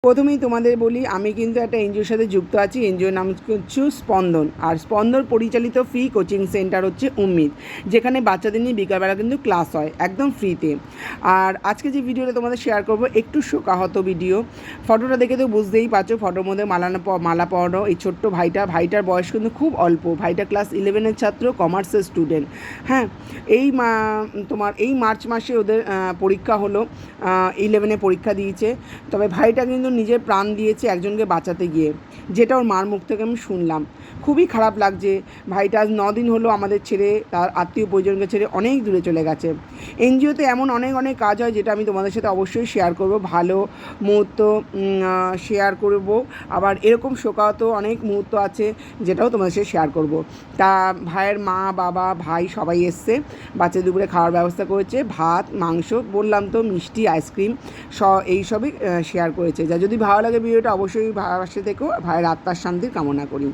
প্রথমেই তোমাদের বলি, আমি কিন্তু একটা এনজিওর সাথে যুক্ত আছি। এনজিওর নাম হচ্ছে স্পন্দন, আর স্পন্দন পরিচালিত ফ্রি কোচিং সেন্টার হচ্ছে উম্মিদ, যেখানে বাচ্চাদের নিয়ে বিকালবেলা কিন্তু ক্লাস হয় একদম ফ্রিতে। আর আজকে যে ভিডিওটা তোমাদের শেয়ার করবো একটু শোকাহত ভিডিও। ফটোটা দেখে তো বুঝতেই পারছো, ফটোর মধ্যে মালা পরানো এই ছোট্ট ভাইটার বয়স কিন্তু খুব অল্প। ভাইটা ক্লাস 11-এর ছাত্র, কমার্সের স্টুডেন্ট। হ্যাঁ, এই মার্চ মাসে ওদের পরীক্ষা হলো, 11-এ পরীক্ষা দিয়েছে। তবে ভাইটা কিন্তু নিজের প্রাণ দিয়েছে একজনকে বাঁচাতে গিয়ে, যেটা ওর মার মুখ থেকে আমি শুনলাম। খুবই খারাপ লাগছে। ভাইটা আজ 9 দিন হলো আমাদের ছেড়ে, তার আত্মীয় পরিজনকে ছেড়ে অনেক দূরে চলে গেছে। এনজিওতে এমন অনেক কাজ হয়, যেটা আমি তোমাদের সাথে অবশ্যই শেয়ার করব। ভালো মুহূর্ত শেয়ার করব, আবার এরকম শোকাহত অনেক মুহূর্ত আছে যেটাও তোমাদের সাথে শেয়ার করব। তা ভাইয়ের মা, বাবা, ভাই সবাই এসছে। বাচ্চা দুপুরে খাওয়ার ব্যবস্থা করেছে, ভাত, মাংস, বললাম তো, মিষ্টি, আইসক্রিম এইসবই শেয়ার করেছে। যা যদি ভালো লাগে ভিডিওটা, অবশ্যই ভাইয়ের পাশে থেকেও ভাইয়ের আত্মার শান্তির কামনা করি।